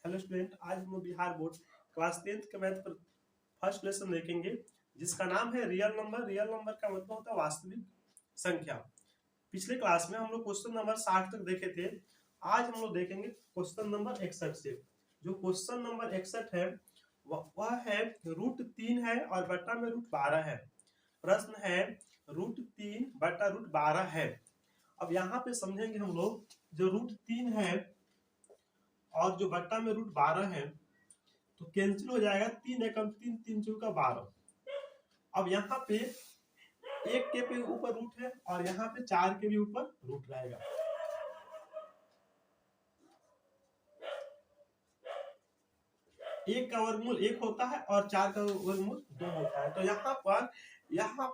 Hello student, आज हम लोग बिहार बोर्ड क्लास 10th के मैथ पर फर्स्ट लेसन देखेंगे जिसका नाम है रियल नंबर। रियल नंबर का मतलब होता है वास्तविक संख्या। पिछले क्लास में हम लोग क्वेश्चन नंबर 60 तक देखे थे। आज हम लोग देखेंगे क्वेश्चन नंबर 61 से। जो क्वेश्चन नंबर 61 है वह है √3 है और बटा में √12 है। प्रश्न है √3 बटा √12 है। अब यहाँ पे समझेंगे हम लोग, जो √3 है और जो बट्टा में √12 है तो कैंसिल हो जाएगा। 3 एकम 3, 3 चौका 12। अब यहाँ पे एक के पे ऊपर रूट है और यहाँ पे 4 के भी ऊपर रूट रहेगा। एक का वर्गमूल 1 होता है और 4 का वर्गमूल 2 होता है। तो यहाँ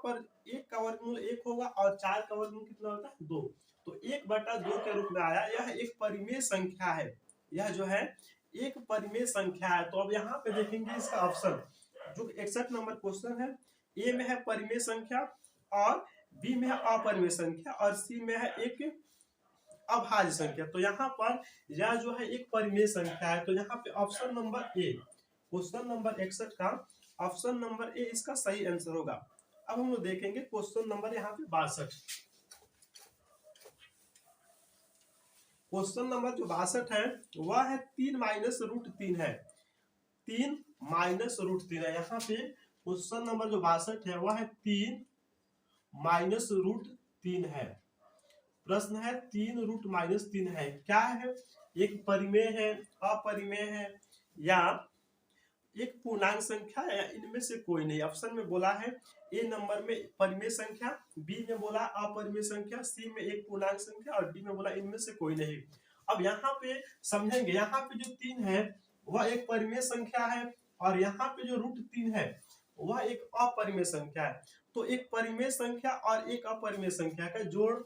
पर एक का वर्गमूल 1 होगा और 4 का वर्गमूल कितना होता है 2। तो 1/2 के रूप में आया। यह एक परिमेय संख्या है। यह जो है एक परिमेय संख्या है। तो अब यहाँ पे देखेंगे इसका ऑप्शन, जो 61 नंबर क्वेश्चन है। ए में है परिमेय संख्या और बी में है अपरिमेय संख्या और सी में है एक अभाज्य संख्या। तो यहाँ पर यह जो है एक परिमेय संख्या है। तो यहाँ पे option number A, question number 61 का ऑप्शन नंबर ए इसका सही आंसर होगा। अब हम लोग देखेंगे क्वेश्चन नंबर यहाँ पे 62। क्वेश्चन नंबर जो 62 है वह है 3 माइनस √3 है। 3 माइनस √3 है। यहाँ पे क्वेश्चन नंबर जो 62 है वह है 3 माइनस √3 है। प्रश्न है 3 √-3 है। क्या है? एक परिमेय है, अपरिमेय है या एक पूर्णांक संख्या या इनमें से कोई नहीं। ऑप्शन में बोला है ए नंबर में परिमेय संख्या, बी में बोला अपरिमेय संख्या, सी में एक पूर्णांक संख्या और डी में बोला इनमें से कोई नहीं। अब यहाँ पे समझेंगे, यहाँ पे जो 3 है वह एक परिमेय संख्या है और यहाँ पे जो √3 है वह एक अपरिमेय संख्या है। तो एक परिमेय संख्या और एक अपरिमेय संख्या का जोड़,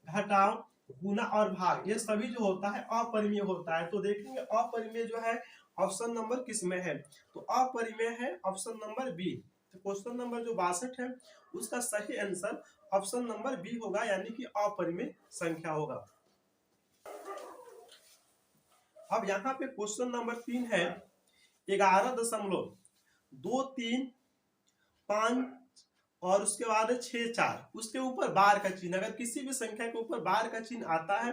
घटाव, गुना और भाग ये सभी जो होता है अपरिमेय होता है। तो देखेंगे अपरिमेय जो है ऑप्शन नंबर किस में है, तो अपरिमेय है ऑप्शन नंबर बी। तो क्वेश्चन नंबर जो 62 है उसका सही आंसर ऑप्शन नंबर बी होगा, यानी कि अपरिमेय संख्या होगा। अब यहाँ पे क्वेश्चन नंबर 3 है 11.23 और उसके बाद 64, उसके ऊपर बार का चिन्ह। अगर किसी भी संख्या के ऊपर बार का चिन्ह आता है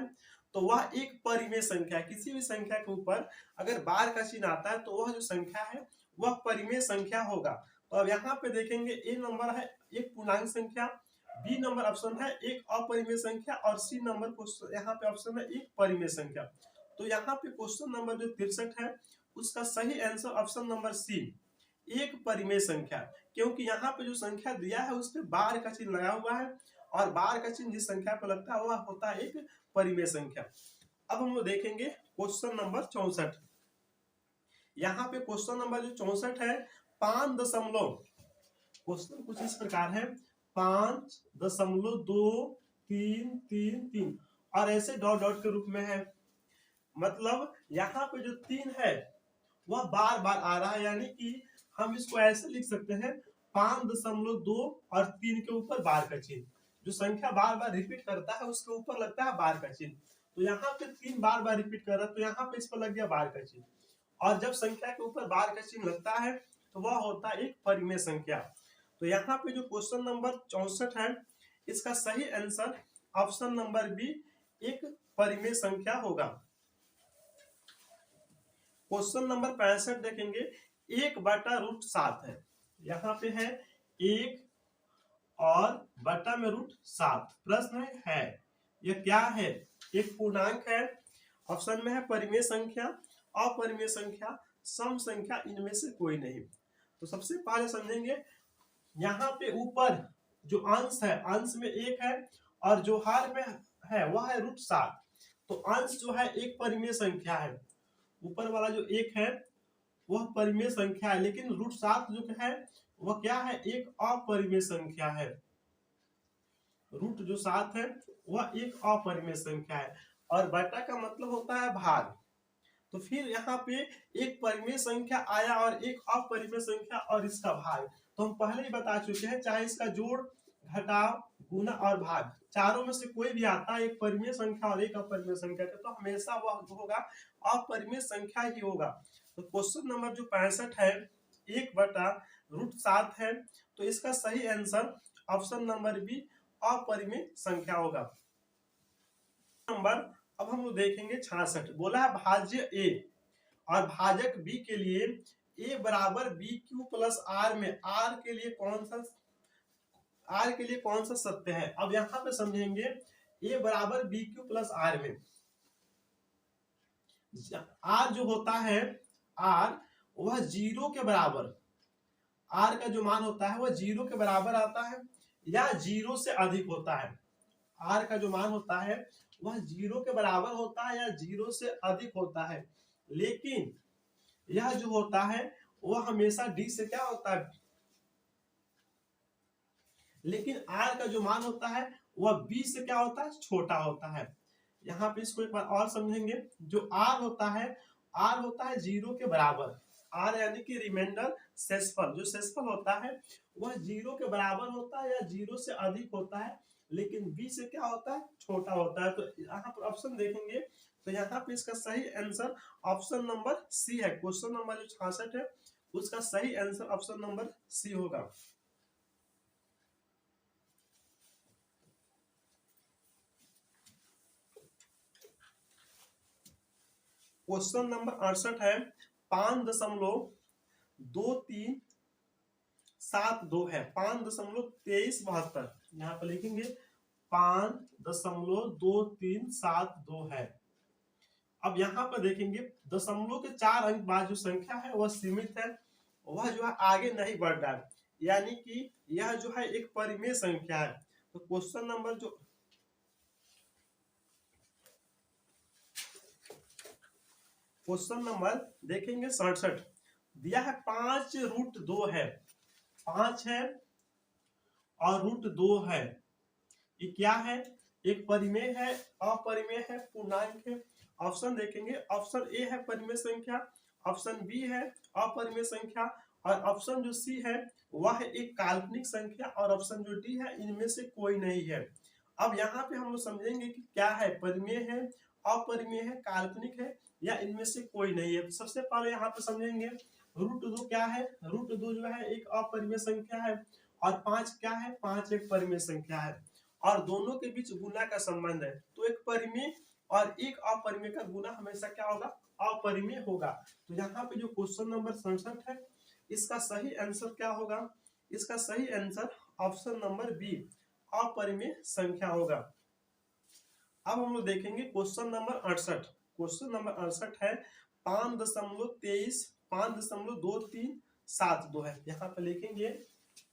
तो वह एक परिमेय संख्या है। किसी भी संख्या के ऊपर अगर बार का चिन्ह आता है तो वह जो संख्या है वह परिमेय संख्या होगा। तो अब यहाँ पे देखेंगे ए नंबर है एक पूर्णांक संख्या, बी नंबर ऑप्शन है एक अपरिमेय संख्या और सी नंबर यहाँ पे ऑप्शन है एक परिमेय संख्या। तो यहाँ पे क्वेश्चन नंबर जो 63 है उसका सही आंसर ऑप्शन नंबर सी, एक परिमेय संख्या। क्योंकि यहाँ पे जो संख्या दिया है उस पे बार का चिन्ह लगा हुआ है और बार का चिन्ह जिस संख्या पर लगता है वह होता है एक परिमेय संख्या। अब हम लोग देखेंगे क्वेश्चन नंबर 64। यहाँ पे क्वेश्चन नंबर जो 64 है 5 क्वेश्चन कुछ इस प्रकार है 5.2333 और ऐसे डॉट डॉट के रूप में है। मतलब यहाँ पे जो 3 है वह बार बार आ रहा है, यानी कि हम इसको ऐसे लिख सकते हैं 5.2 और 3 के ऊपर बार का चिन्ह। जो संख्या बार बार रिपीट करता है उसके ऊपर लगता है बार का चिन्ह। तो यहाँ पे 3 बार बार रिपीट कर रहा है तो यहाँ पे इस पर लग गया बार का चिन्ह। और जब संख्या के ऊपर बार का चिन्ह लगता है तो वह होता है एक परिमेय संख्या। तो यहाँ पे जो क्वेश्चन नंबर 64 है इसका सही आंसर ऑप्शन नंबर बी, एक परिमेय संख्या होगा। क्वेश्चन नंबर 65 देखेंगे 1/√7 है। यहाँ पे है 1 और बटा में √7। प्रश्न है यह क्या है? एक पूर्णांक है, ऑप्शन में है परिमेय संख्या, अपरिमेय संख्या, सम संख्या, इनमें से कोई नहीं। तो सबसे पहले समझेंगे, यहाँ पे ऊपर जो अंश है अंश में 1 है और जो हर में है वह है √7। तो अंश जो है एक परिमेय संख्या है, ऊपर वाला जो 1 है वह परिमेय संख्या है, लेकिन √7 जो है वह क्या है? एक अपरिमेय संख्या है। रूट जो 7 है वह एक अपरिमेय संख्या है और बटा का मतलब होता है भाग। तो फिर यहाँ पे एक परिमेय संख्या आया और एक अपरिमेय संख्या और इसका भाग। तो हम पहले ही बता चुके हैं, चाहे इसका जोड़, घटाव, गुना और भाग चारों में से कोई भी आता है, एक परिमेय संख्या और एक अपरिमेय संख्या, तो हमेशा वह होगा अपरिमेय संख्या ही होगा। तो क्वेश्चन नंबर जो 65 है 1/√7 है, तो इसका सही आंसर ऑप्शन नंबर बी अपरिमेय संख्या होगा। नंबर अब हम लोग देखेंगे 66, बोला है भाज्य ए और भाजक बी के लिए a बराबर बी क्यू प्लस आर में आर के लिए कौन सा सत्य है। अब यहाँ पे समझेंगे a बराबर बी क्यू प्लस आर में आर जो होता है आर वह 0 के बराबर, आर का जो मान होता है वह 0 के बराबर आता है या 0 से अधिक होता है। आर का जो मान होता है वह 0 के बराबर होता है या 0 से अधिक होता है, लेकिन यह जो होता है वह हमेशा डी से क्या होता है, लेकिन आर का जो मान होता है वह बी से क्या होता है, छोटा होता है। यहाँ पे इसको एक बार और समझेंगे, जो आर होता है 0 के बराबर, आर यानी कि रिमाइंडर शेषफल, जो शेषफल होता है वह 0 के बराबर होता है या 0 से अधिक होता है, लेकिन बी से क्या होता है, छोटा होता है। तो यहाँ पर ऑप्शन देखेंगे तो यहाँ पे इसका सही आंसर ऑप्शन नंबर सी है। क्वेश्चन नंबर जो 66 है उसका सही आंसर ऑप्शन नंबर सी होगा। क्वेश्चन नंबर 68 है 5.2372 है, 5.2372, यहाँ पर लिखेंगे 5.2372 है। अब यहाँ पर देखेंगे दशमलव के 4 अंक बाद जो संख्या है वह सीमित है, वह जो है आगे नहीं बढ़ रहा है, यानी कि यह जो है एक परिमेय संख्या है। तो क्वेश्चन नंबर देखेंगे 67, दिया है 5√2 है, 5 है और √2 है, ये क्या है, एक परिमेय है, अपरिमेय है, पूर्णांक है। ऑप्शन देखेंगे, ऑप्शन ए है परिमेय संख्या, ऑप्शन बी है अपरिमेय संख्या और ऑप्शन जो सी है वह है एक काल्पनिक संख्या और ऑप्शन जो डी है इनमें से कोई नहीं है। अब यहाँ पे हम लोग समझेंगे कि क्या है, परिमेय है, अपरिमेय है, काल्पनिक है या इनमें से कोई नहीं है। सबसे पहले यहाँ पे समझेंगे √2 क्या है, √2 जो है एक अपरिमेय संख्या है और 5 क्या है, 5 एक परिमेय संख्या है और दोनों के बीच गुना का संबंध है, तो एक परिमेय और एक अपरिमेय का गुना हमेशा क्या होगा, अपरिमेय होगा। तो यहाँ पे जो क्वेश्चन नंबर 67 है इसका सही आंसर क्या होगा, इसका सही आंसर ऑप्शन नंबर बी अपरिमेय संख्या होगा। अब हम लोग देखेंगे क्वेश्चन नंबर 68, क्वेश्चन नंबर 68 है 5.2372 है, यहाँ पे लिखेंगे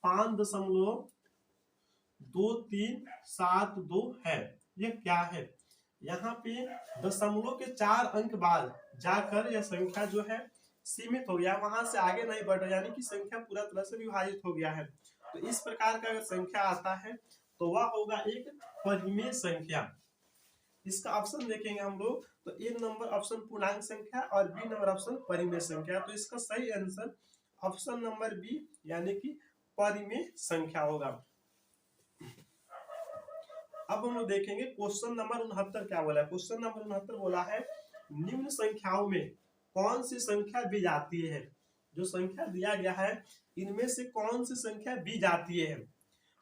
5.2372 है। ये क्या है, यहाँ पे दशमलव के 4 अंक बाद जाकर यह संख्या जो है सीमित हो गया, वहां से आगे नहीं बढ़ रहा, यानी कि संख्या पूरा तरह से विभाजित हो गया है। तो इस प्रकार का अगर संख्या आता है तो वह होगा एक परिमेय संख्या। इसका ऑप्शन देखेंगे हम लोग तो ए नंबर ऑप्शन पूर्णांक संख्या और बी नंबर ऑप्शन परिमेय संख्या, तो इसका सही आंसर ऑप्शन नंबर बी यानी कि परिमेय संख्या होगा। अब हम लोग देखेंगे क्वेश्चन नंबर 69 क्या बोला है। क्वेश्चन नंबर 69 बोला है निम्न संख्याओं में कौन सी संख्या विजातीय है, जो संख्या दिया गया है इनमें से कौन सी संख्या विजातीय है।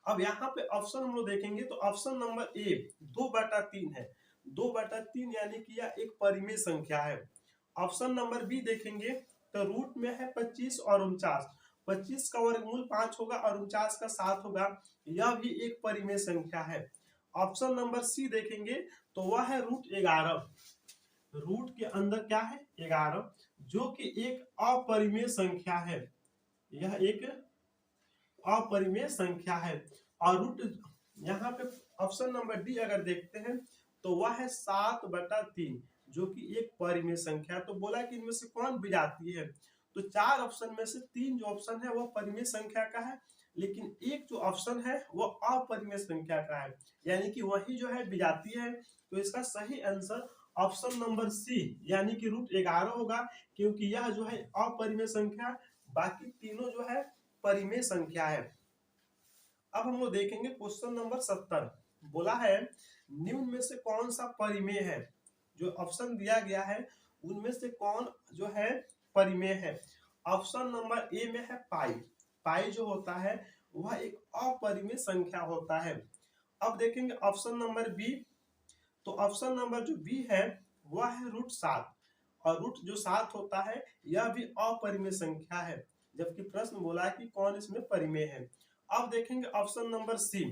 अब यहाँ पे ऑप्शन हम लोग देखेंगे तो ऑप्शन नंबर ए 2/3 है, 2/3 यानी कि यह एक परिमेय संख्या है। ऑप्शन नंबर बी देखेंगे तो रूट में है 25 और 49, 25 का वर्गमूल 5 होगा और 49 का 7 होगा, यह भी एक परिमेय संख्या है। ऑप्शन नंबर सी देखेंगे तो वह है √11, रूट के अंदर क्या है 11, जो कि एक अपरिमेय संख्या है, यह एक अपरिमेय संख्या है। और रूट यहाँ पे ऑप्शन नंबर डी अगर देखते हैं तो वह है 7/3, जो कि एक परिमेय संख्या। तो बोला कि इनमें से कौन विजातीय है, तो 4 ऑप्शन में से 3 जो ऑप्शन है वह परिमेय संख्या का है, लेकिन एक जो ऑप्शन है वो अपरिमेय संख्या का है, यानी कि वही जो है विजातीय है। तो इसका सही आंसर ऑप्शन नंबर सी यानी कि √11 होगा, क्योंकि यह जो है अपरिमेय संख्या, बाकी तीनों जो है परिमेय संख्या है। अब हम लोग देखेंगे क्वेश्चन नंबर 70, बोला है निम्न में से कौन सा परिमेय है, जो ऑप्शन दिया गया है उनमें से कौन जो है परिमेय है। ऑप्शन नंबर ए में है पाई। पाई जो होता है वह एक अपरिमेय संख्या होता है। अब देखेंगे ऑप्शन नंबर बी। तो ऑप्शन नंबर जो बी है वह है √7, और रूट जो 7 होता है यह भी अपरिमेय संख्या है, जबकि प्रश्न बोला है कि कौन इसमें परिमेय है। अब देखेंगे option number C.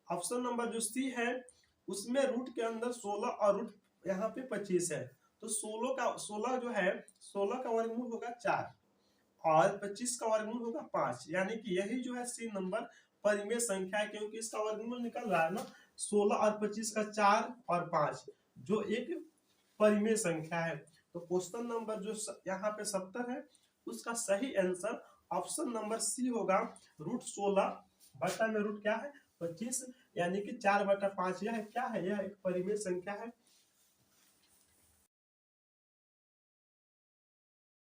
Option number जो सी है उसमें रूट के अंदर 16 और रूट यहाँ पे 25 है। तो 16 जो है 16 का वर्गमूल होगा 4 और 25 का वर्गमूल होगा 5, यानी कि यही जो है सी नंबर परिमेय संख्या है, क्योंकि इसका वर्गमूल निकल रहा है ना 16 और 25 का 4 और 5 जो एक परिमेय संख्या है। तो क्वेश्चन नंबर जो यहाँ पे 70 है उसका सही आंसर ऑप्शन नंबर सी होगा √16 बटा में रूट क्या है 25, यानी कि 4/5। यह क्या है, यह एक परिमेय संख्या है।